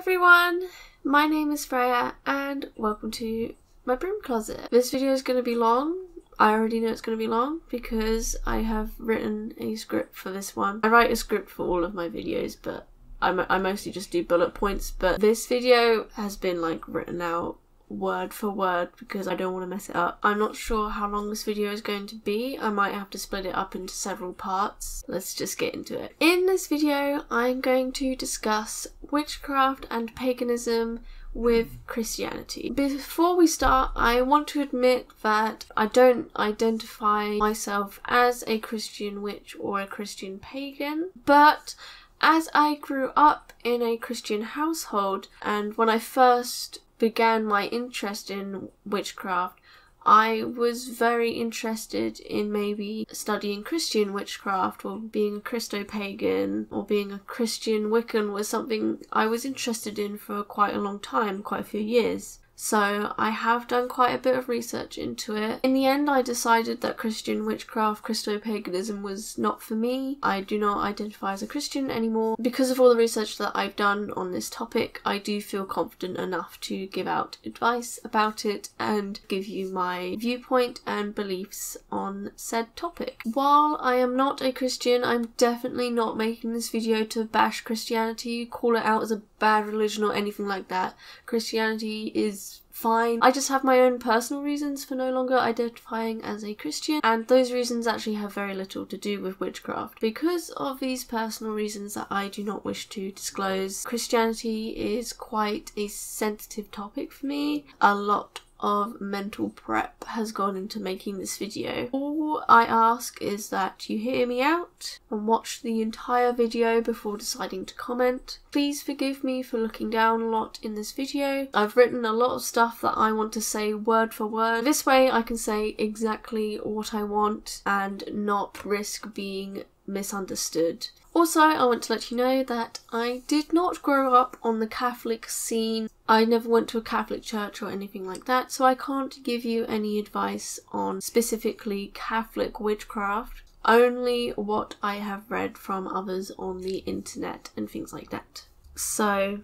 everyone, my name is Fraeya and welcome to my broom closet. This video is going to be long. I already know it's going to be long because I have written a script for this one. I write a script for all of my videos, but I mostly just do bullet points, but this video has been like written out word for word because I don't want to mess it up. I'm not sure how long this video is going to be. I might have to split it up into several parts. Let's just get into it. In this video, I'm going to discuss witchcraft and paganism with Christianity. Before we start, I want to admit that I don't identify myself as a Christian witch or a Christian pagan, but as I grew up in a Christian household, and when I first began my interest in witchcraft, I was very interested in maybe studying Christian witchcraft, or being a Christo-Pagan, or being a Christian Wiccan was something I was interested in for quite a long time, quite a few years. So I have done quite a bit of research into it. In the end, I decided that Christian witchcraft, Christo-Paganism was not for me. I do not identify as a Christian anymore. Because of all the research that I've done on this topic, I do feel confident enough to give out advice about it and give you my viewpoint and beliefs on said topic. While I am not a Christian, I'm definitely not making this video to bash Christianity, call it out as a bad religion or anything like that. Christianity is fine. I just have my own personal reasons for no longer identifying as a Christian, and those reasons actually have very little to do with witchcraft. Because of these personal reasons that I do not wish to disclose, Christianity is quite a sensitive topic for me. A lot of mental prep has gone into making this video. All I ask is that you hear me out and watch the entire video before deciding to comment. Please forgive me for looking down a lot in this video. I've written a lot of stuff that I want to say word for word. This way I can say exactly what I want and not risk being misunderstood. Also, I want to let you know that I did not grow up on the Catholic scene. I never went to a Catholic church or anything like that, so I can't give you any advice on specifically Catholic witchcraft, only what I have read from others on the internet and things like that. So,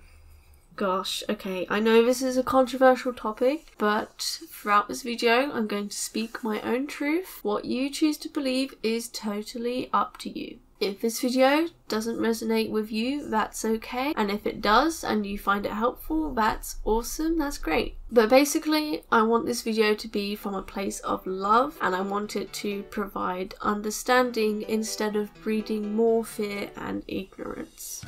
gosh, okay, I know this is a controversial topic, but throughout this video I'm going to speak my own truth. What you choose to believe is totally up to you. If this video doesn't resonate with you, that's okay. And if it does and you find it helpful, that's awesome, that's great. But basically, I want this video to be from a place of love, and I want it to provide understanding instead of breeding more fear and ignorance.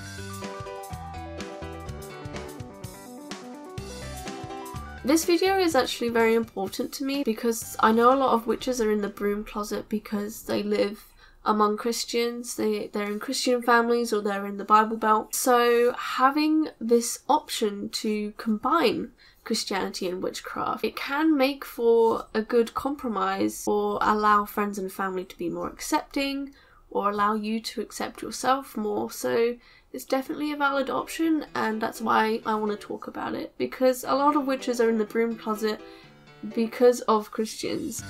This video is actually very important to me because I know a lot of witches are in the broom closet because they live among Christians, they're in Christian families or they're in the Bible Belt. So having this option to combine Christianity and witchcraft, it can make for a good compromise, or allow friends and family to be more accepting, or allow you to accept yourself more. So it's definitely a valid option, and that's why I want to talk about it, because a lot of witches are in the broom closet because of Christians.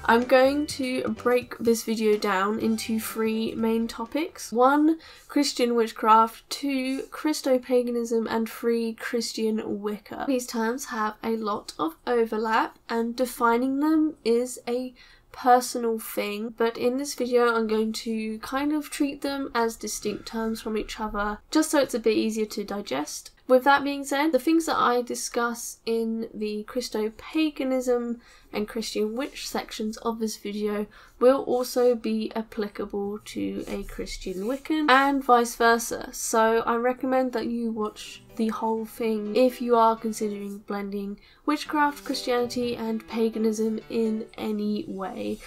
I'm going to break this video down into 3 main topics. 1, Christian witchcraft, 2, Christo-Paganism, and 3, Christian Wicca. These terms have a lot of overlap, and defining them is a personal thing, but in this video I'm going to kind of treat them as distinct terms from each other, just so it's a bit easier to digest. With that being said, the things that I discuss in the Christo-Paganism and Christian Witch sections of this video will also be applicable to a Christian Wiccan and vice versa. So I recommend that you watch the whole thing if you are considering blending witchcraft, Christianity and paganism in any way.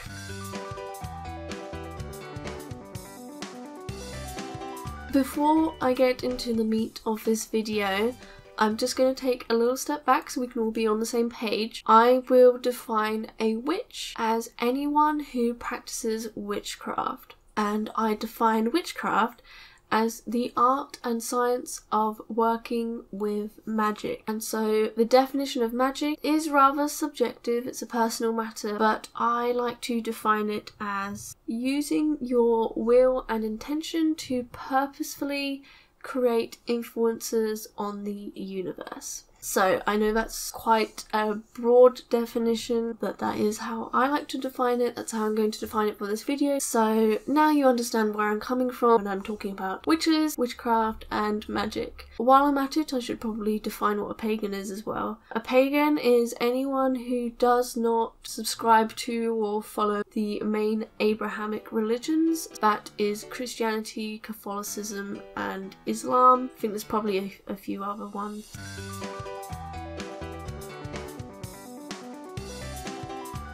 Before I get into the meat of this video, I'm just going to take a little step back so we can all be on the same page. I will define a witch as anyone who practices witchcraft, and I define witchcraft as the art and science of working with magic. And so the definition of magic is rather subjective, it's a personal matter, but I like to define it as using your will and intention to purposefully create influences on the universe. So I know that's quite a broad definition, but that is how I like to define it. That's how I'm going to define it for this video. So now you understand where I'm coming from when I'm talking about witches, witchcraft, and magic. While I'm at it, I should probably define what a pagan is as well. A pagan is anyone who does not subscribe to or follow the main Abrahamic religions. That is Christianity, Catholicism, and Islam. I think there's probably a few other ones.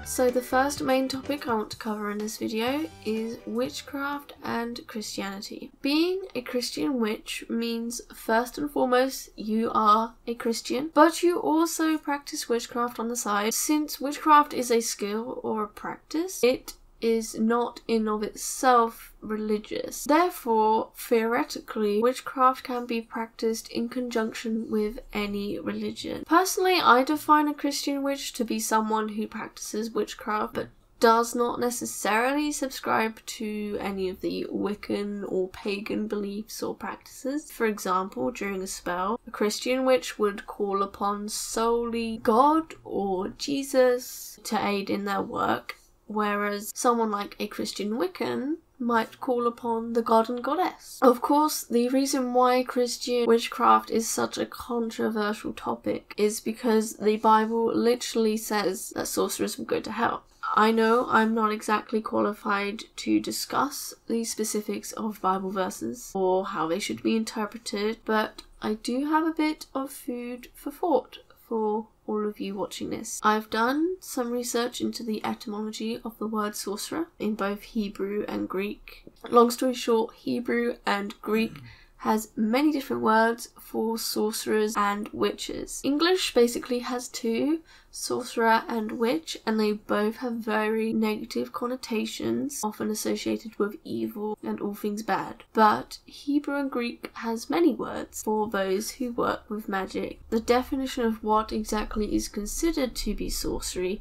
So the first main topic I want to cover in this video is witchcraft and Christianity. Being a Christian witch means first and foremost you are a Christian, but you also practice witchcraft on the side. Since witchcraft is a skill or a practice, it is not in of itself religious. Therefore, theoretically, witchcraft can be practiced in conjunction with any religion. Personally, I define a Christian witch to be someone who practices witchcraft but does not necessarily subscribe to any of the Wiccan or pagan beliefs or practices. For example, during a spell, a Christian witch would call upon solely God or Jesus to aid in their work, whereas someone like a Christian Wiccan might call upon the god and goddess. Of course, the reason why Christian witchcraft is such a controversial topic is because the Bible literally says that sorcerers will go to hell. I know I'm not exactly qualified to discuss the specifics of Bible verses or how they should be interpreted, but I do have a bit of food for thought for all of you watching this. I've done some research into the etymology of the word sorcerer in both Hebrew and Greek. Long story short, Hebrew and Greek has many different words for sorcerers and witches. English basically has two, sorcerer and witch, and they both have very negative connotations, often associated with evil and all things bad. But Hebrew and Greek has many words for those who work with magic. The definition of what exactly is considered to be sorcery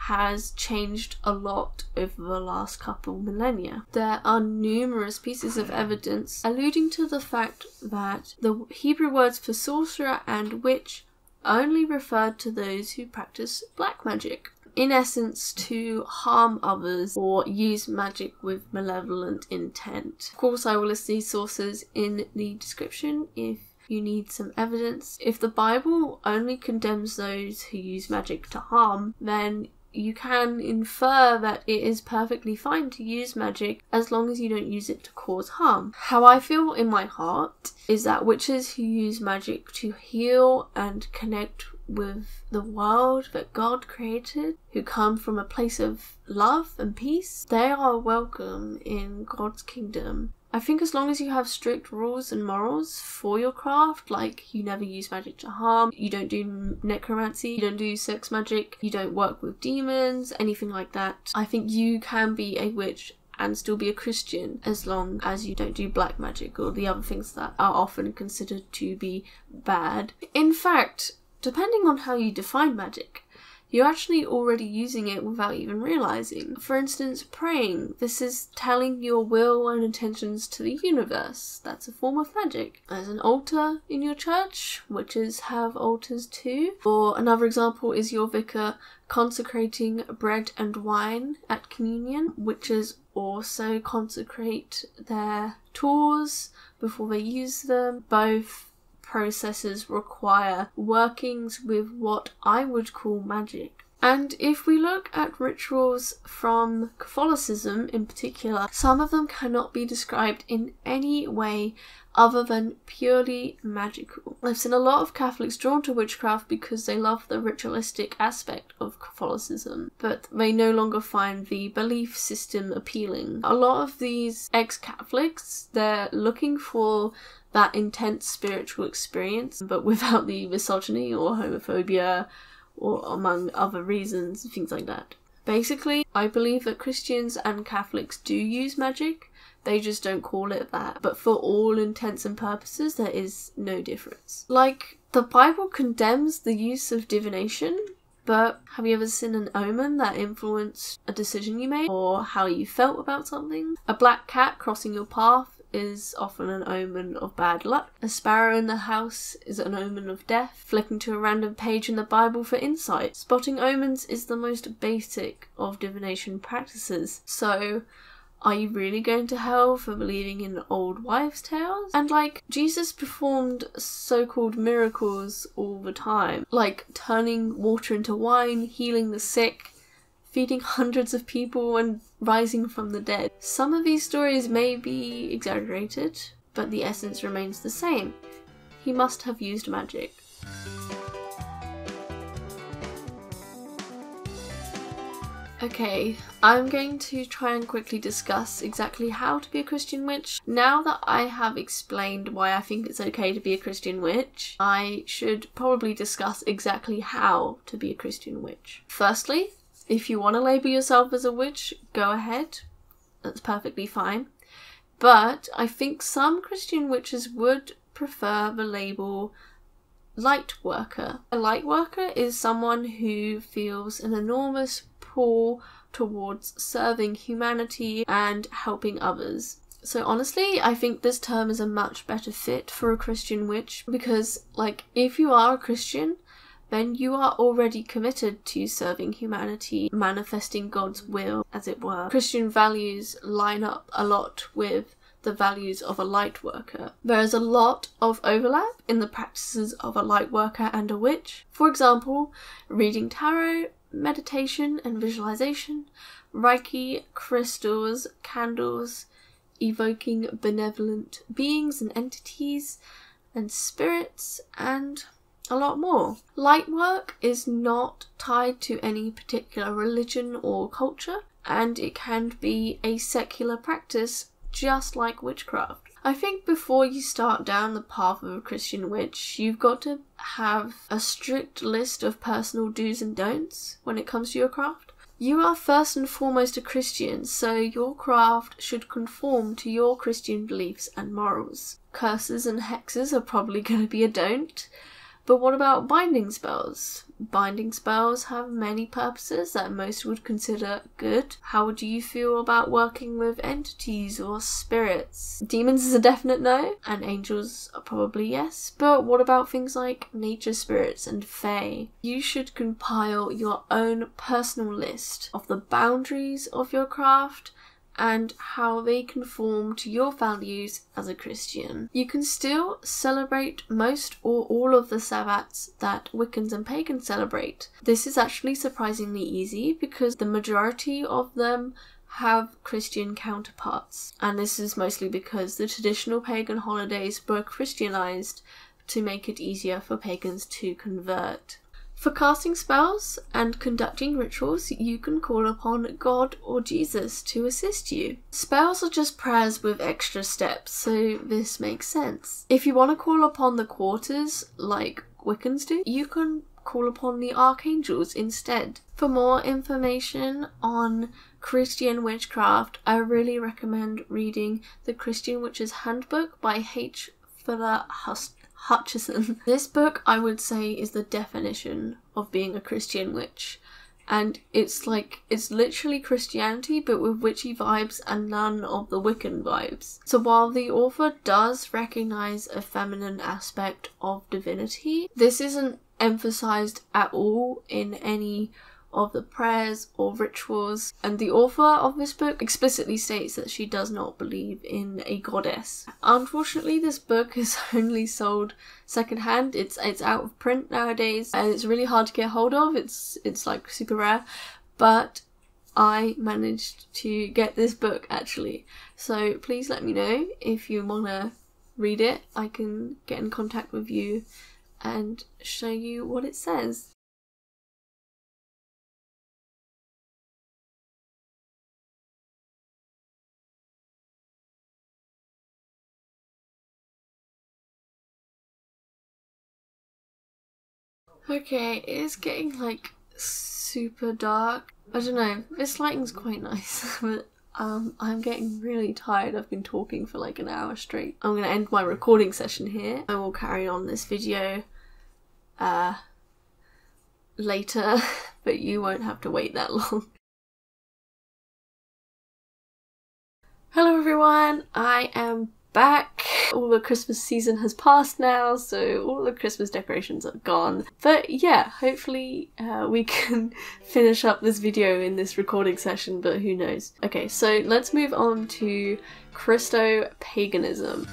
has changed a lot over the last couple millennia. There are numerous pieces of evidence alluding to the fact that the Hebrew words for sorcerer and witch only referred to those who practice black magic. In essence, to harm others or use magic with malevolent intent. Of course, I will list these sources in the description if you need some evidence. If the Bible only condemns those who use magic to harm, then you can infer that it is perfectly fine to use magic as long as you don't use it to cause harm. How I feel in my heart is that witches who use magic to heal and connect with the world that God created, who come from a place of love and peace, they are welcome in God's kingdom. I think as long as you have strict rules and morals for your craft, like you never use magic to harm, you don't do necromancy, you don't do sex magic, you don't work with demons, anything like that, I think you can be a witch and still be a Christian as long as you don't do black magic or the other things that are often considered to be bad. In fact, depending on how you define magic, you're actually already using it without even realizing. For instance, praying. This is telling your will and intentions to the universe. That's a form of magic. There's an altar in your church. Witches have altars too. Or another example is your vicar consecrating bread and wine at communion. Witches also consecrate their tools before they use them. Both processes require workings with what I would call magic. And if we look at rituals from Catholicism in particular, some of them cannot be described in any way other than purely magical. I've seen a lot of Catholics drawn to witchcraft because they love the ritualistic aspect of Catholicism, but they no longer find the belief system appealing. A lot of these ex-Catholics, they're looking for that intense spiritual experience, but without the misogyny or homophobia or among other reasons, things like that. Basically, I believe that Christians and Catholics do use magic, They just don't call it that. But for all intents and purposes, there is no difference. Like, the Bible condemns the use of divination, but have you ever seen an omen that influenced a decision you made or how you felt about something? A black cat crossing your path is often an omen of bad luck. A sparrow in the house is an omen of death. Flicking to a random page in the Bible for insight. Spotting omens is the most basic of divination practices. So, are you really going to hell for believing in old wives' tales? And like, Jesus performed so-called miracles all the time. Like turning water into wine, healing the sick, feeding hundreds of people and rising from the dead. Some of these stories may be exaggerated, but the essence remains the same. He must have used magic. Okay, I'm going to try and quickly discuss exactly how to be a Christian witch. Now that I have explained why I think it's okay to be a Christian witch, I should probably discuss exactly how to be a Christian witch. Firstly, if you want to label yourself as a witch, go ahead. That's perfectly fine. But I think some Christian witches would prefer the label light worker. A light worker is someone who feels an enormous pull towards serving humanity and helping others. So honestly, I think this term is a much better fit for a Christian witch because, like, if you are a Christian, then you are already committed to serving humanity, manifesting God's will, as it were. Christian values line up a lot with the values of a light worker. There is a lot of overlap in the practices of a light worker and a witch. For example, reading tarot, meditation and visualization, Reiki, crystals, candles, evoking benevolent beings and entities, and spirits, and a lot more. Light work is not tied to any particular religion or culture, and it can be a secular practice just like witchcraft. I think before you start down the path of a Christian witch, you've got to have a strict list of personal do's and don'ts when it comes to your craft. You are first and foremost a Christian, so your craft should conform to your Christian beliefs and morals. Curses and hexes are probably going to be a don't. But what about binding spells? Binding spells have many purposes that most would consider good. How would you feel about working with entities or spirits? Demons is a definite no, and angels are probably yes. But what about things like nature spirits and fae? You should compile your own personal list of the boundaries of your craft and how they conform to your values as a Christian. You can still celebrate most or all of the Sabbats that Wiccans and pagans celebrate. This is actually surprisingly easy because the majority of them have Christian counterparts. And this is mostly because the traditional pagan holidays were Christianized to make it easier for pagans to convert. For casting spells and conducting rituals, you can call upon God or Jesus to assist you. Spells are just prayers with extra steps, so this makes sense. If you want to call upon the quarters, like Wiccans do, you can call upon the archangels instead. For more information on Christian witchcraft, I really recommend reading The Christian Witch's Handbook by H. Fuller Hutchison. This book, I would say, is the definition of being a Christian witch. And it's literally Christianity, but with witchy vibes and none of the Wiccan vibes. So while the author does recognize a feminine aspect of divinity, this isn't emphasized at all in any of the prayers or rituals, and the author of this book explicitly states that she does not believe in a goddess. Unfortunately, this book is only sold secondhand. It's out of print nowadays, and it's really hard to get hold of. It's like super rare, but I managed to get this book actually. So please let me know if you wanna read it. I can get in contact with you and show you what it says. Okay, it is getting like super dark. I don't know, this lighting's quite nice, but I'm getting really tired. I've been talking for like an hour straight. I'm gonna end my recording session here. I will carry on this video later, but you won't have to wait that long. Hello everyone, I am back. All the Christmas season has passed now, so all the Christmas decorations are gone. But yeah, hopefully we can finish up this video in this recording session, but who knows. Okay, so let's move on to Christo-Paganism.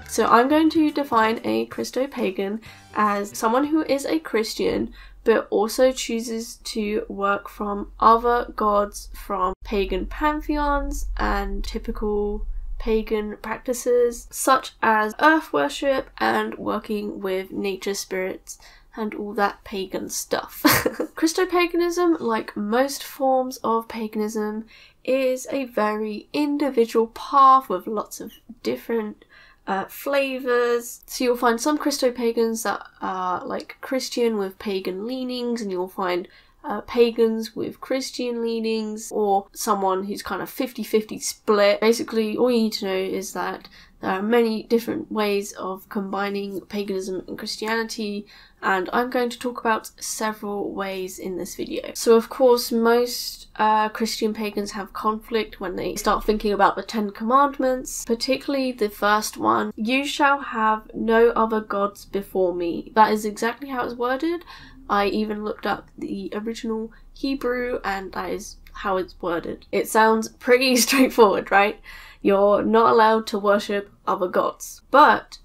So I'm going to define a Christo-Pagan as someone who is a Christian but also chooses to work from other gods from pagan pantheons and typical pagan practices such as earth worship and working with nature spirits and all that pagan stuff. Christo-Paganism, like most forms of paganism, is a very individual path with lots of different flavors. So you'll find some Christo-Pagans that are like Christian with pagan leanings, and you'll find pagans with Christian leanings, or someone who's kind of 50-50 split. Basically, all you need to know is that there are many different ways of combining paganism and Christianity, and I'm going to talk about several ways in this video. So of course, most Christian pagans have conflict when they start thinking about the 10 Commandments, particularly the first one, "You shall have no other gods before me." That is exactly how it's worded. I even looked up the original Hebrew, and that is how it's worded. It sounds pretty straightforward, right? You're not allowed to worship other gods. But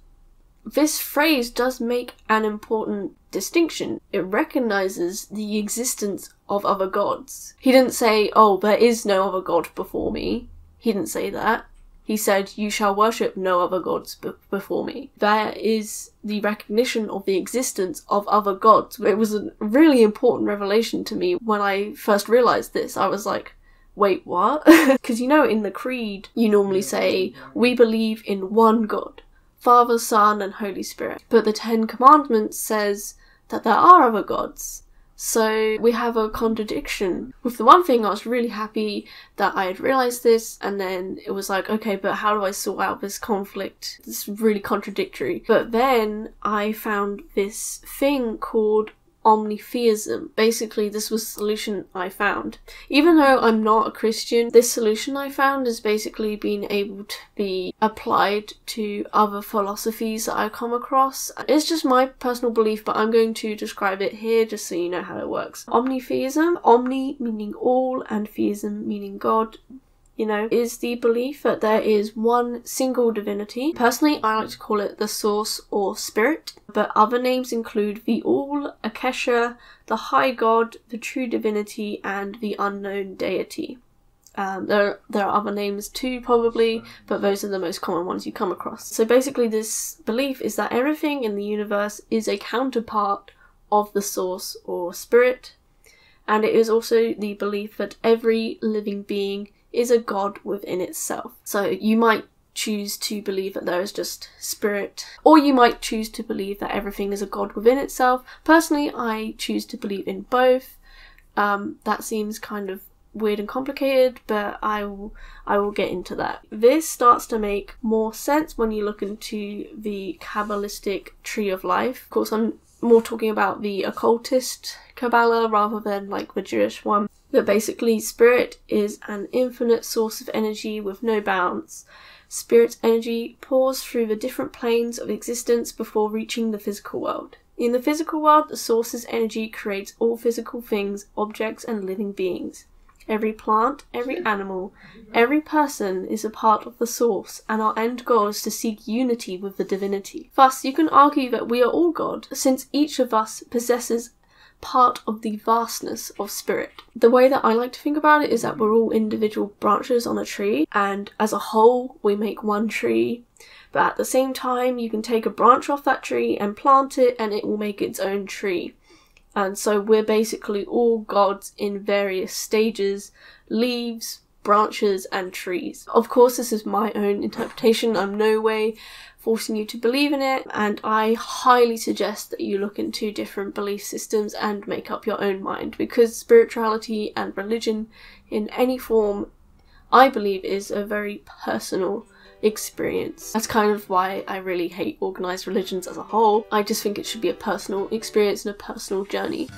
this phrase does make an important distinction. It recognizes the existence of other gods. He didn't say, "Oh, there is no other god before me." He didn't say that. He said, "You shall worship no other gods before me." That is the recognition of the existence of other gods. It was a really important revelation to me when I first realized this. I was like, wait, what? Because you know, in the creed, you normally say, "We believe in one God, Father, Son, and Holy Spirit." But the 10 Commandments says that there are other gods. So we have a contradiction. With the one thing, I was really happy that I had realised this, and then it was like, okay, but how do I sort out this conflict? It's really contradictory. But then I found this thing called omnitheism. Basically, this was the solution I found. Even though I'm not a Christian, this solution I found is basically being able to be applied to other philosophies that I come across. It's just my personal belief, but I'm going to describe it here just so you know how it works. Omnitheism, omni meaning all and theism meaning God, you know, is the belief that there is one single divinity. Personally, I like to call it the source or spirit, but other names include the all, Akesha, the high god, the true divinity, and the unknown deity. There are other names too, probably, but those are the most common ones you come across. So basically, this belief is that everything in the universe is a counterpart of the source or spirit, and it is also the belief that every living being is a god within itself. So you might choose to believe that there is just spirit, or you might choose to believe that everything is a god within itself. Personally, I choose to believe in both. That seems kind of weird and complicated, but I will get into that. This starts to make more sense when you look into the Kabbalistic tree of life. Of course, I'm more talking about the occultist Kabbalah rather than like the Jewish one. But basically, spirit is an infinite source of energy with no bounds. Spirit's energy pours through the different planes of existence before reaching the physical world. In the physical world, the source's energy creates all physical things, objects, and living beings. Every plant, every animal, every person is a part of the source, and our end goal is to seek unity with the divinity. Thus, you can argue that we are all God, since each of us possesses part of the vastness of spirit. The way that I like to think about it is that we're all individual branches on a tree, and as a whole we make one tree, but at the same time you can take a branch off that tree and plant it and it will make its own tree. And so we're basically all gods in various stages: leaves, branches and trees. Of course, this is my own interpretation. I'm no way forcing you to believe in it, and I highly suggest that you look into different belief systems and make up your own mind, because spirituality and religion in any form, I believe, is a very personal experience. That's kind of why I really hate organised religions as a whole. I just think it should be a personal experience and a personal journey.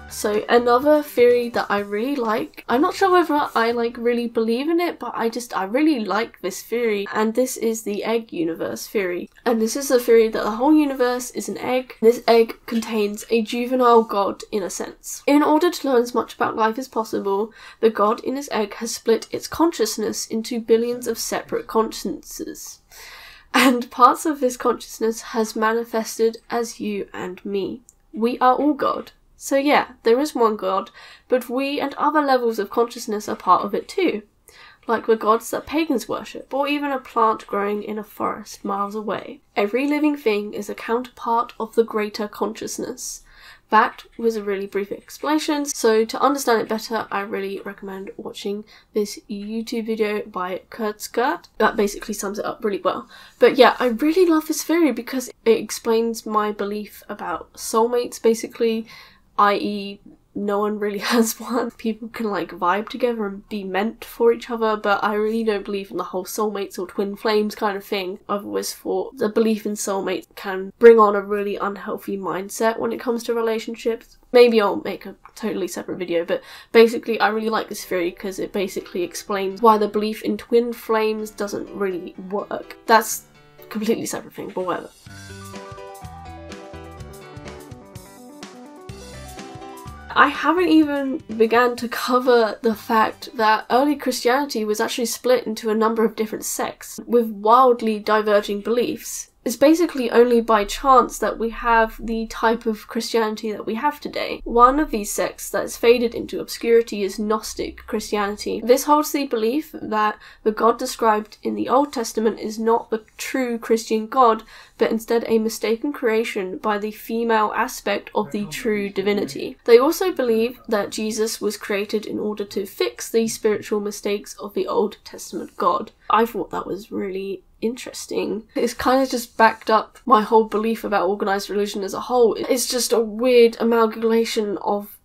So another theory that I really like, I'm not sure whether I really believe in it, but I really like this theory, and this is the egg universe theory. And this is the theory that the whole universe is an egg. This egg contains a juvenile god in a sense. In order to learn as much about life as possible, the god in this egg has split its consciousness into billions of separate consciousnesses. And parts of this consciousness has manifested as you and me. We are all God. So yeah, there is one god, but we and other levels of consciousness are part of it too. Like the gods that pagans worship, or even a plant growing in a forest miles away. Every living thing is a counterpart of the greater consciousness. That was a really brief explanation, so to understand it better, I really recommend watching this YouTube video by Kurtzgert. That basically sums it up really well. But yeah, I really love this theory because it explains my belief about soulmates, basically, i.e. no one really has one. People can vibe together and be meant for each other, but I really don't believe in the whole soulmates or twin flames kind of thing. I've always thought the belief in soulmates can bring on a really unhealthy mindset when it comes to relationships. Maybe I'll make a totally separate video, but basically I really like this theory because it basically explains why the belief in twin flames doesn't really work. That's a completely separate thing, but whatever. I haven't even begun to cover the fact that early Christianity was actually split into a number of different sects with wildly diverging beliefs. It's basically only by chance that we have the type of Christianity that we have today. One of these sects that has faded into obscurity is Gnostic Christianity. This holds the belief that the God described in the Old Testament is not the true Christian God, but instead a mistaken creation by the female aspect of the true divinity. They also believe that Jesus was created in order to fix the spiritual mistakes of the Old Testament God. I thought that was really interesting. It's kind of just backed up my whole belief about organised religion as a whole. It's just a weird amalgamation of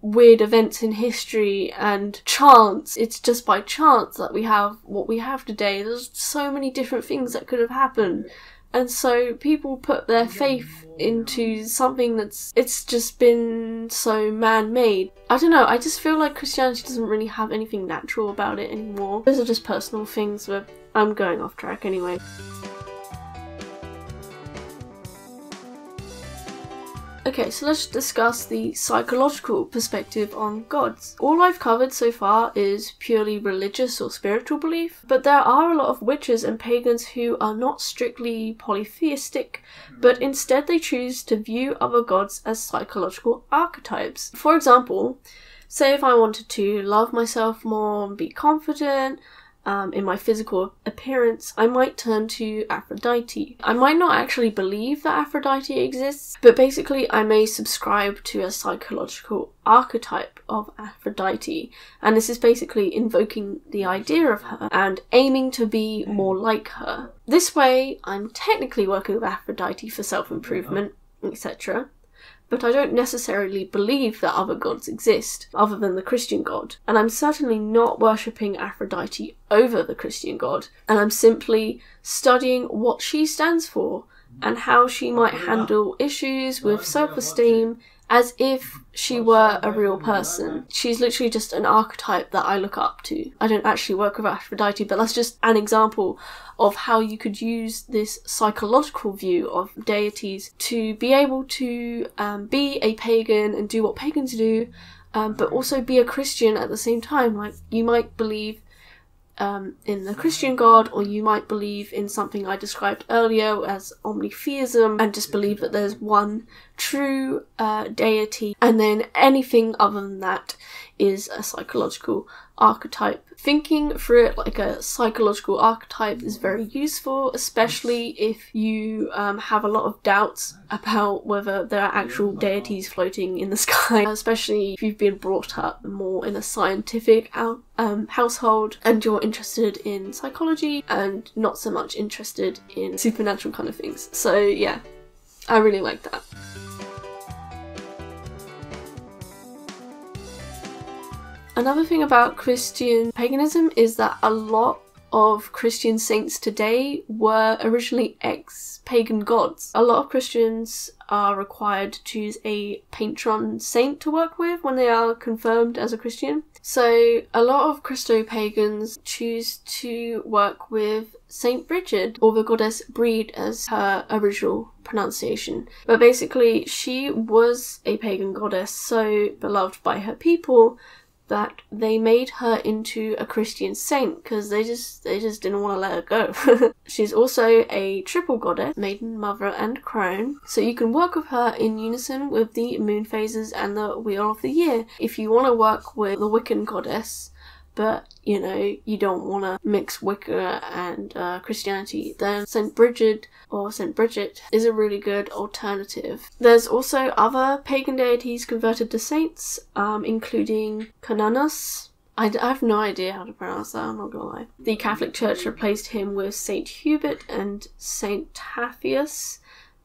weird events in history and chance. It's just by chance that we have what we have today. There's so many different things that could have happened. And so people put their faith into something it's just been so man-made. I don't know, I just feel like Christianity doesn't really have anything natural about it anymore. Those are just personal things, but I'm going off track anyway. Okay, so let's discuss the psychological perspective on gods. All I've covered so far is purely religious or spiritual belief, but there are a lot of witches and pagans who are not strictly polytheistic, but instead they choose to view other gods as psychological archetypes. For example, say if I wanted to love myself more and be confident, in my physical appearance, I might turn to Aphrodite. I might not actually believe that Aphrodite exists, but basically I may subscribe to a psychological archetype of Aphrodite, and this is basically invoking the idea of her and aiming to be more like her. This way, I'm technically working with Aphrodite for self-improvement, etc. But I don't necessarily believe that other gods exist, other than the Christian god. And I'm certainly not worshipping Aphrodite over the Christian god, and I'm simply studying what she stands for, and how she might handle issues with self-esteem as if she were a real person. She's literally just an archetype that I look up to. I don't actually work with Aphrodite, but that's just an example of how you could use this psychological view of deities to be able to be a pagan and do what pagans do, but also be a Christian at the same time. Like, you might believe in the Christian god, or you might believe in something I described earlier as omnitheism, and just believe that there's one true deity, and then anything other than that is a psychological archetype. Thinking through it like a psychological archetype is very useful, especially if you have a lot of doubts about whether there are actual deities floating in the sky, especially if you've been brought up more in a scientific household and you're interested in psychology and not so much interested in supernatural kind of things. So yeah, I really like that. Another thing about Christian paganism is that a lot of Christian saints today were originally ex-pagan gods. A lot of Christians are required to choose a patron saint to work with when they are confirmed as a Christian. So a lot of Christo-Pagans choose to work with Saint Bridget, or the goddess Breed as her original pronunciation. But basically she was a pagan goddess, so beloved by her people that they made her into a Christian saint because they just didn't want to let her go. She's also a triple goddess, maiden, mother and crone, so you can work with her in unison with the moon phases and the wheel of the year. If you want to work with the Wiccan goddess, but you know, you don't want to mix Wicca and Christianity, then Saint Bridget or Saint Bridget is a really good alternative. There's also other pagan deities converted to saints, including Cananus. I have no idea how to pronounce that, I'm not gonna lie. The Catholic Church replaced him with Saint Hubert and Saint Tafius,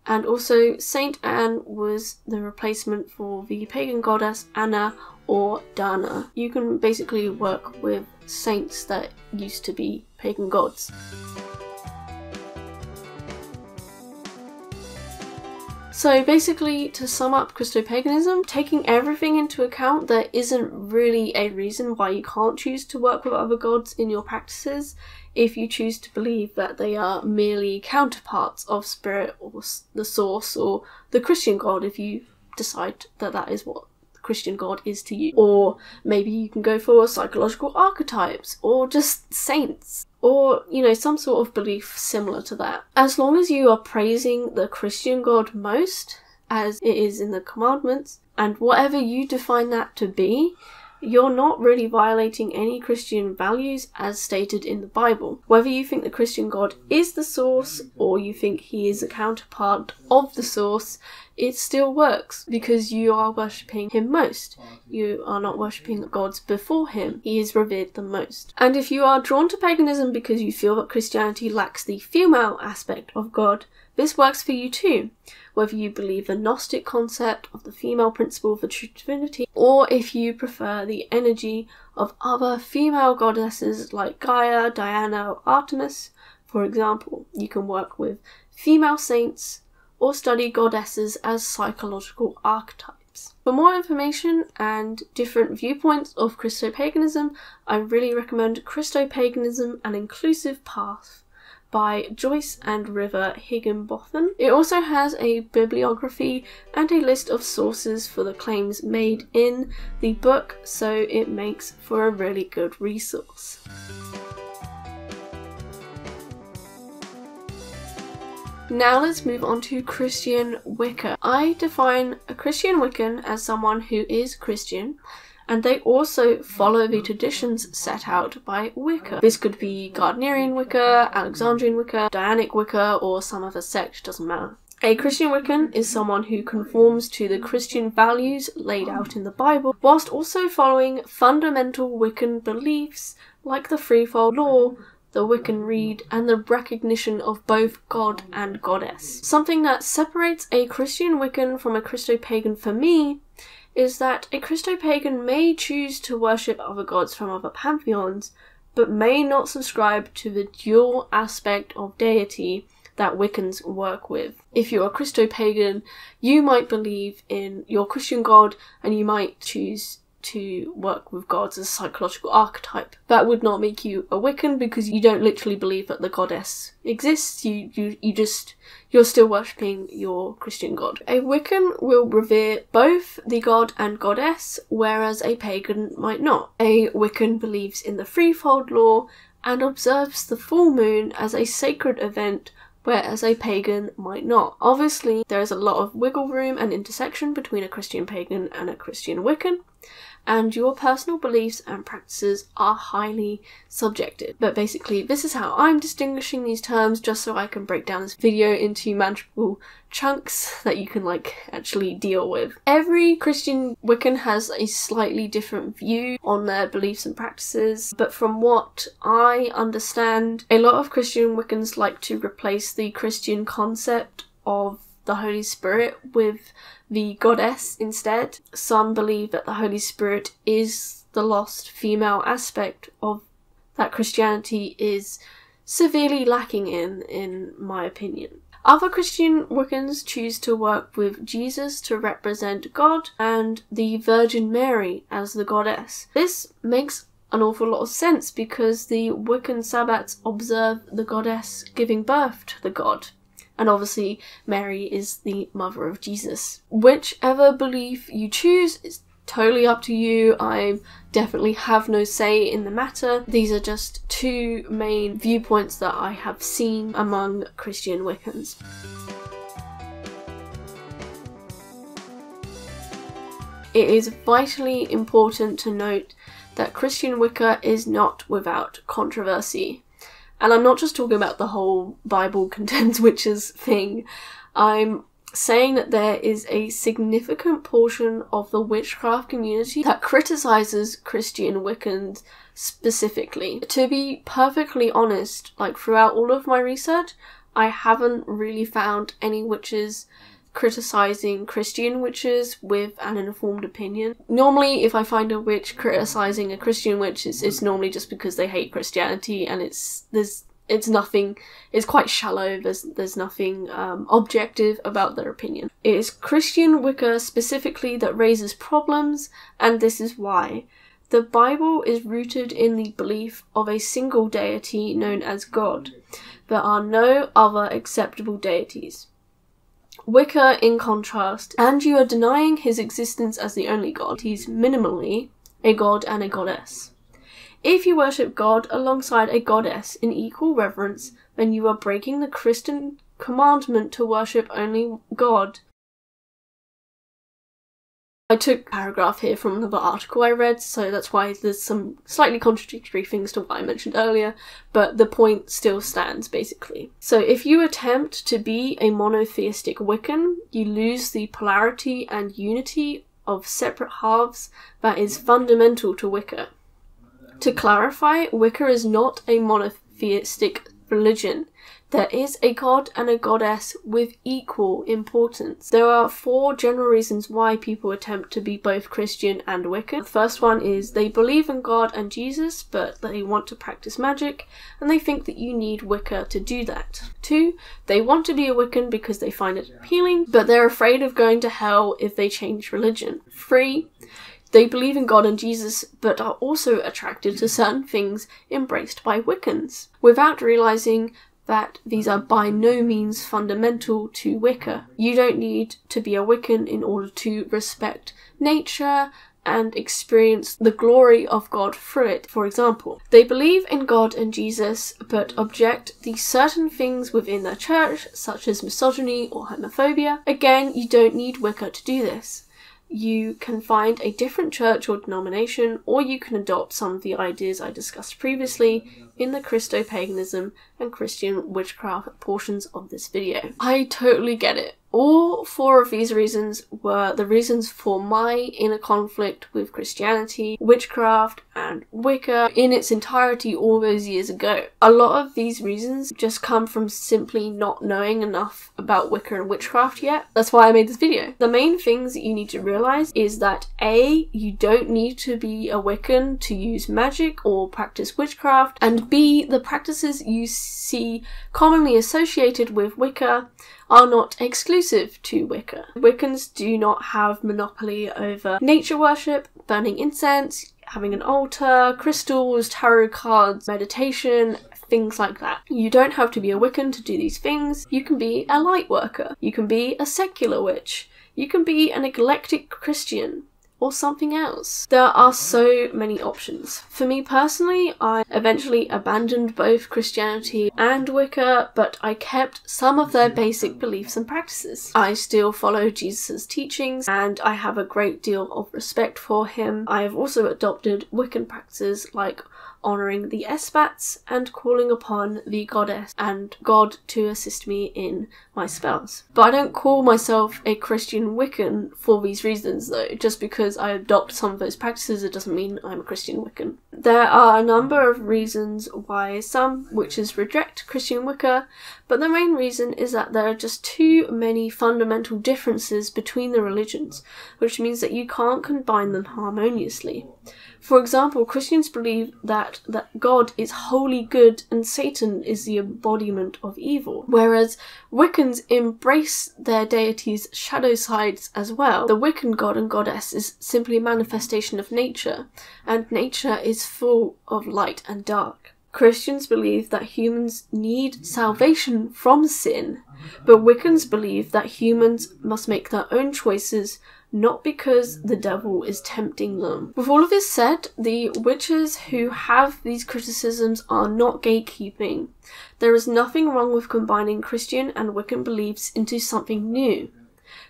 and also Saint Anne was the replacement for the pagan goddess Anna or Dana. You can basically work with saints that used to be pagan gods. So basically, to sum up Christo-Paganism, taking everything into account, there isn't really a reason why you can't choose to work with other gods in your practices if you choose to believe that they are merely counterparts of spirit or the source or the Christian god, if you decide that that is what Christian god is to you. Or maybe you can go for psychological archetypes or just saints, or you know, some sort of belief similar to that. As long as you are praising the Christian god most, as it is in the commandments, and whatever you define that to be, you're not really violating any Christian values as stated in the Bible. Whether you think the Christian god is the source or you think he is a counterpart of the source, it still works because you are worshipping him most. You are not worshipping gods before him. He is revered the most. And if you are drawn to paganism because you feel that Christianity lacks the female aspect of God, this works for you too. Whether you believe the Gnostic concept of the female principle of the true divinity, or if you prefer the energy of other female goddesses like Gaia, Diana, or Artemis, for example, you can work with female saints or study goddesses as psychological archetypes. For more information and different viewpoints of Christo-Paganism, I really recommend Christo-Paganism: An Inclusive Path by Joyce and River Higginbotham. It also has a bibliography and a list of sources for the claims made in the book, so it makes for a really good resource. Now let's move on to Christian Wicca. I define a Christian Wiccan as someone who is Christian, and they also follow the traditions set out by Wicca. This could be Gardnerian Wicca, Alexandrian Wicca, Dianic Wicca, or some other sect, doesn't matter. A Christian Wiccan is someone who conforms to the Christian values laid out in the Bible, whilst also following fundamental Wiccan beliefs like the threefold law, the Wiccan Rede, and the recognition of both God and Goddess. Something that separates a Christian Wiccan from a Christo-Pagan for me is that a Christo-Pagan may choose to worship other gods from other pantheons, but may not subscribe to the dual aspect of deity that Wiccans work with. If you're a Christo-Pagan, you might believe in your Christian god, and you might choose to work with gods as a psychological archetype. That would not make you a Wiccan because you don't literally believe that the goddess exists. You're still worshipping your Christian god. A Wiccan will revere both the god and goddess, whereas a pagan might not. A Wiccan believes in the threefold law and observes the full moon as a sacred event whereas a pagan might not. Obviously, there is a lot of wiggle room and intersection between a Christian pagan and a Christian Wiccan, and your personal beliefs and practices are highly subjective. But basically, this is how I'm distinguishing these terms, just so I can break down this video into manageable chunks that you can actually deal with. Every Christian Wiccan has a slightly different view on their beliefs and practices, but from what I understand, a lot of Christian Wiccans like to replace the Christian concept of the Holy Spirit with the goddess instead. Some believe that the Holy Spirit is the lost female aspect of that Christianity is severely lacking in my opinion. Other Christian Wiccans choose to work with Jesus to represent God and the Virgin Mary as the goddess. This makes an awful lot of sense because the Wiccan Sabbats observe the goddess giving birth to the god. And obviously, Mary is the mother of Jesus. Whichever belief you choose is totally up to you. I definitely have no say in the matter. These are just two main viewpoints that I have seen among Christian Wiccans. It is vitally important to note that Christian Wicca is not without controversy. And I'm not just talking about the whole Bible contains witches thing. I'm saying that there is a significant portion of the witchcraft community that criticizes Christian Wiccans specifically. To be perfectly honest, throughout all of my research, I haven't really found any witches criticizing Christian witches with an informed opinion. Normally, if I find a witch criticizing a Christian witch, it's normally just because they hate Christianity, and it's quite shallow. There's nothing objective about their opinion. It is Christian Wicca specifically that raises problems, and this is why. The Bible is rooted in the belief of a single deity known as God. There are no other acceptable deities. Wicca, in contrast, and you are denying his existence as the only god. He's minimally a god and a goddess. If you worship God alongside a goddess in equal reverence, then you are breaking the Christian commandment to worship only God. I took a paragraph here from another article I read, so that's why there's some slightly contradictory things to what I mentioned earlier, but the point still stands, basically. So if you attempt to be a monotheistic Wiccan, you lose the polarity and unity of separate halves that is fundamental to Wicca. To clarify, Wicca is not a monotheistic religion. There is a god and a goddess with equal importance. There are 4 general reasons why people attempt to be both Christian and Wiccan. The first one is they believe in God and Jesus, but they want to practice magic, and they think that you need Wicca to do that. 2, they want to be a Wiccan because they find it appealing, but they're afraid of going to hell if they change religion. 3, they believe in God and Jesus, but are also attracted to certain things embraced by Wiccans, without realizing that these are by no means fundamental to Wicca. You don't need to be a Wiccan in order to respect nature and experience the glory of God through it. For example, they believe in God and Jesus, but object to certain things within their church, such as misogyny or homophobia. Again, you don't need Wicca to do this. You can find a different church or denomination, or you can adopt some of the ideas I discussed previously in the Christo-Paganism and Christian Witchcraft portions of this video. I totally get it. All 4 of these reasons were the reasons for my inner conflict with Christianity, witchcraft, and Wicca in its entirety all those years ago. A lot of these reasons just come from simply not knowing enough about Wicca and witchcraft yet. That's why I made this video. The main things that you need to realize is that A, you don't need to be a Wiccan to use magic or practice witchcraft, and B, the practices you see commonly associated with Wicca are not exclusive to Wicca. Wiccans do not have monopoly over nature worship, burning incense, having an altar, crystals, tarot cards, meditation, things like that. You don't have to be a Wiccan to do these things. You can be a light worker. You can be a secular witch. You can be an eclectic Christian. or something else? There are so many options. For me personally, I eventually abandoned both Christianity and Wicca, but I kept some of their basic beliefs and practices. I still follow Jesus' teachings, and I have a great deal of respect for him. I have also adopted Wiccan practices like honouring the Espats and calling upon the goddess and God to assist me in my spells. But I don't call myself a Christian Wiccan for these reasons though. Just because I adopt some of those practices, it doesn't mean I'm a Christian Wiccan. There are a number of reasons why some witches reject Christian Wicca, but the main reason is that there are just too many fundamental differences between the religions, which means that you can't combine them harmoniously. For example, Christians believe that God is wholly good and Satan is the embodiment of evil, whereas Wiccans embrace their deities' shadow sides as well. The Wiccan god and goddess is simply a manifestation of nature, and nature is full of light and dark. Christians believe that humans need salvation from sin, but Wiccans believe that humans must make their own choices, not because the devil is tempting them. With all of this said, the witches who have these criticisms are not gatekeeping. There is nothing wrong with combining Christian and Wiccan beliefs into something new.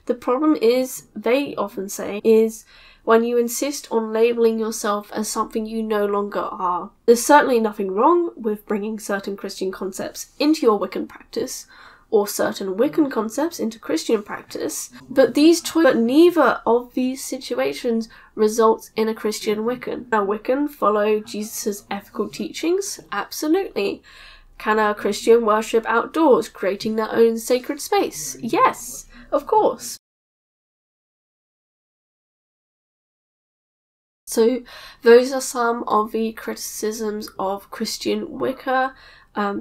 The problem is, they often say, is when you insist on labelling yourself as something you no longer are. There's certainly nothing wrong with bringing certain Christian concepts into your Wiccan practice, or certain Wiccan concepts into Christian practice, but neither of these situations results in a Christian Wiccan. Can a Wiccan follow Jesus' ethical teachings? Absolutely. Can a Christian worship outdoors, creating their own sacred space? Yes, of course. So those are some of the criticisms of Christian Wicca.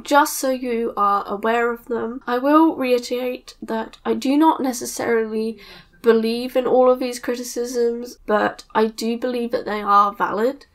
Just so you are aware of them. I will reiterate that I do not necessarily believe in all of these criticisms, but I do believe that they are valid,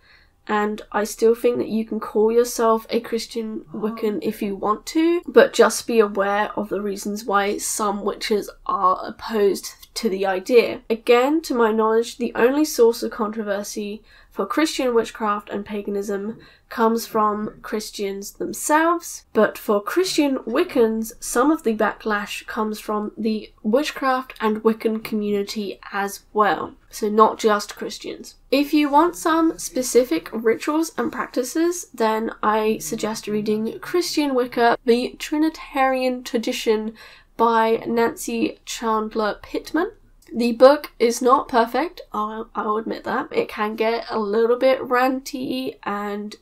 and I still think that you can call yourself a Christian Wiccan if you want to, but just be aware of the reasons why some witches are opposed to the idea. Again, to my knowledge, the only source of controversy for Christian witchcraft and paganism comes from Christians themselves, but for Christian Wiccans, some of the backlash comes from the witchcraft and Wiccan community as well, so not just Christians. If you want some specific rituals and practices, then I suggest reading Christian Wicca, the Trinitarian Tradition by Nancy Chandler Pittman. The book is not perfect, I'll admit that. It can get a little bit ranty, and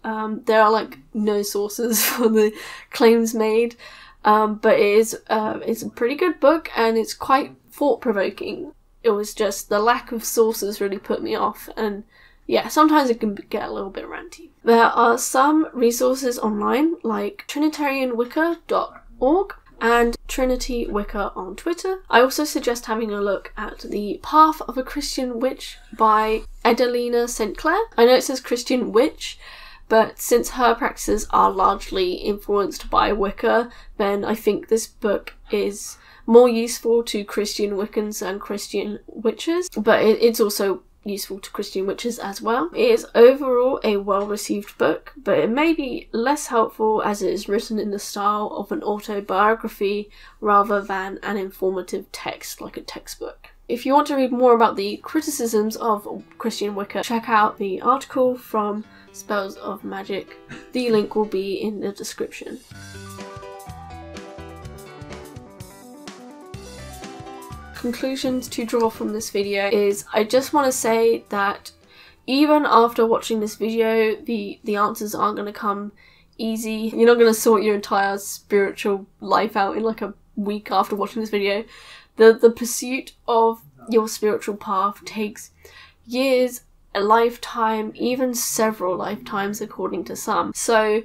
there are like no sources for the claims made, but it's a pretty good book and it's quite thought-provoking. It was just the lack of sources really put me off, and yeah, sometimes it can get a little bit ranty. There are some resources online like trinitarianwicca.org and Trinity Wicca on Twitter. I also suggest having a look at The Path of a Christian Witch by Edelina St. Clair. I know it says Christian Witch, but since her practices are largely influenced by Wicca, then I think this book is more useful to Christian Wiccans and Christian witches, but it's also useful to Christian witches as well. It is overall a well-received book, but it may be less helpful as it is written in the style of an autobiography rather than an informative text like a textbook. If you want to read more about the criticisms of Christian Wicca, check out the article from Spells of Magic. The link will be in the description. Conclusions to draw from this video is I just want to say that even after watching this video, the answers aren't going to come easy. You're not going to sort your entire spiritual life out in like a week after watching this video. The pursuit of your spiritual path takes years, a lifetime, even several lifetimes according to some. So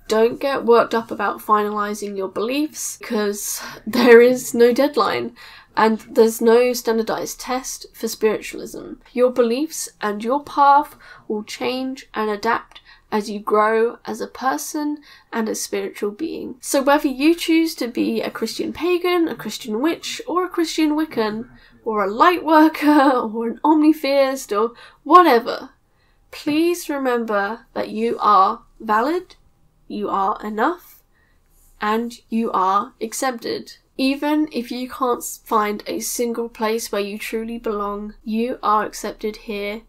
don't get worked up about finalising your beliefs, because there is no deadline. And there's no standardized test for spiritualism. Your beliefs and your path will change and adapt as you grow as a person and a spiritual being. So whether you choose to be a Christian pagan, a Christian witch, or a Christian Wiccan, or a light worker or an omnitheist or whatever, please remember that you are valid, you are enough, and you are accepted. Even if you can't find a single place where you truly belong, you are accepted here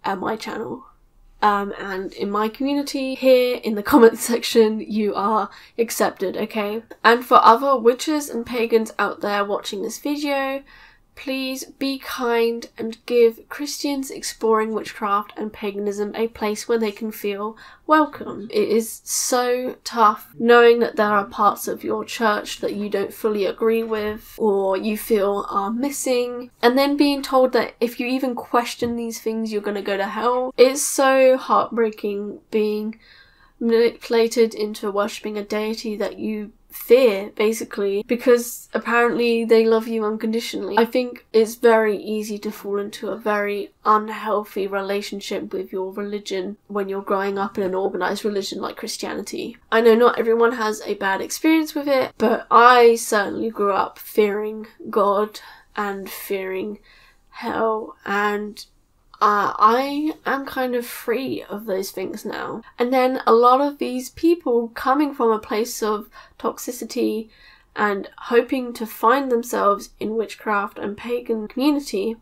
at my channel. And in my community, here in the comment section, you are accepted, okay? And for other witches and pagans out there watching this video, please be kind and give Christians exploring witchcraft and paganism a place where they can feel welcome. It is so tough knowing that there are parts of your church that you don't fully agree with or you feel are missing, and then being told that if you even question these things you're going to go to hell. It's so heartbreaking being manipulated into worshipping a deity that you fear, basically, because apparently they love you unconditionally. I think it's very easy to fall into a very unhealthy relationship with your religion when you're growing up in an organised religion like Christianity. I know not everyone has a bad experience with it, but I certainly grew up fearing God and fearing hell, and I am kind of free of those things now. And then a lot of these people coming from a place of toxicity and hoping to find themselves in witchcraft and pagan community,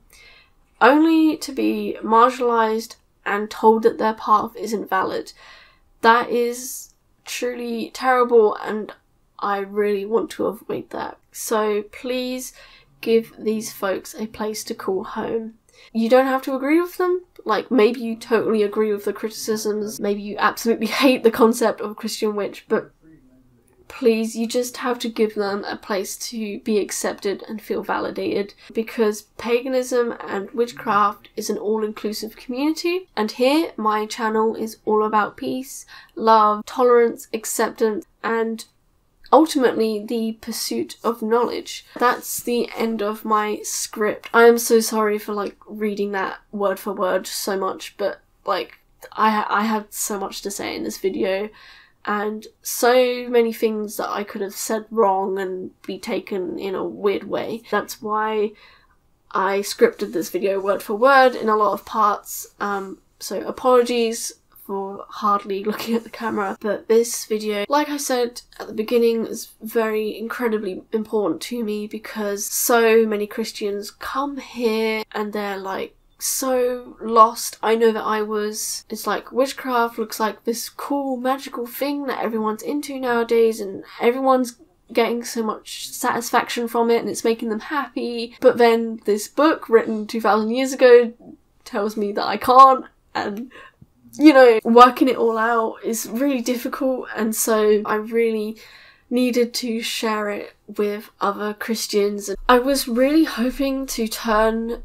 only to be marginalised and told that their path isn't valid. That is truly terrible, and I really want to avoid that. So please give these folks a place to call home. You don't have to agree with them. Like, maybe you totally agree with the criticisms, maybe you absolutely hate the concept of a Christian witch, but please, you just have to give them a place to be accepted and feel validated, because paganism and witchcraft is an all-inclusive community, and here my channel is all about peace, love, tolerance, acceptance, and ultimately the pursuit of knowledge. That's the end of my script. I am so sorry for like reading that word for word so much, but like I had so much to say in this video and so many things that I could have said wrong and be taken in a weird way. That's why I scripted this video word for word in a lot of parts, so apologies for hardly looking at the camera, but this video, like I said at the beginning, is very incredibly important to me because so many Christians come here and they're like so lost. I know that I was. It's like witchcraft looks like this cool magical thing that everyone's into nowadays and everyone's getting so much satisfaction from it and it's making them happy, but then this book written 2,000 years ago tells me that I can't, and you know, working it all out is really difficult, and so I really needed to share it with other Christians. I was really hoping to turn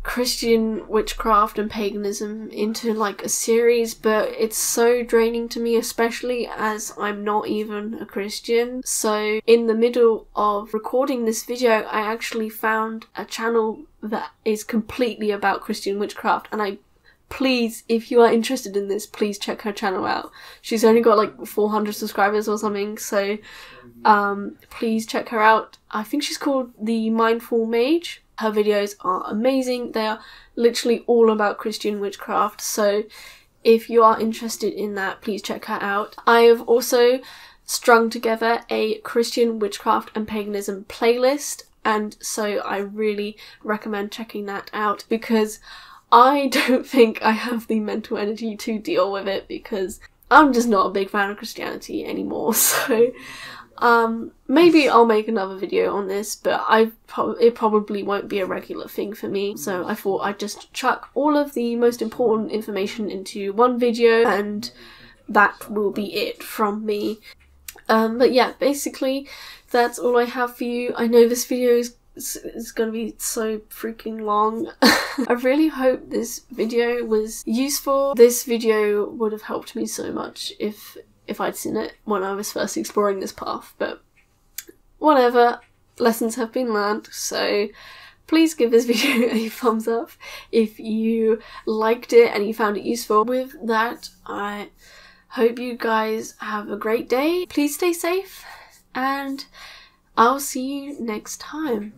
Christian witchcraft and paganism into like a series, but it's so draining to me, especially as I'm not even a Christian. So in the middle of recording this video, I actually found a channel that is completely about Christian witchcraft, and please, if you are interested in this, please check her channel out. She's only got like 400 subscribers or something, so please check her out. I think she's called The Mindful Mage. Her videos are amazing. They are literally all about Christian witchcraft, so if you are interested in that, please check her out. I have also strung together a Christian witchcraft and paganism playlist, and so I really recommend checking that out because I don't think I have the mental energy to deal with it because I'm just not a big fan of Christianity anymore. So maybe I'll make another video on this, but it probably won't be a regular thing for me. So I thought I'd just chuck all of the most important information into one video and that will be it from me. But yeah, basically that's all I have for you. I know this video is gonna be so freaking long. I really hope this video was useful. This video would have helped me so much if I'd seen it when I was first exploring this path, but whatever, lessons have been learned, so please give this video a thumbs up if you liked it and you found it useful. With that, I hope you guys have a great day. Please stay safe and I'll see you next time.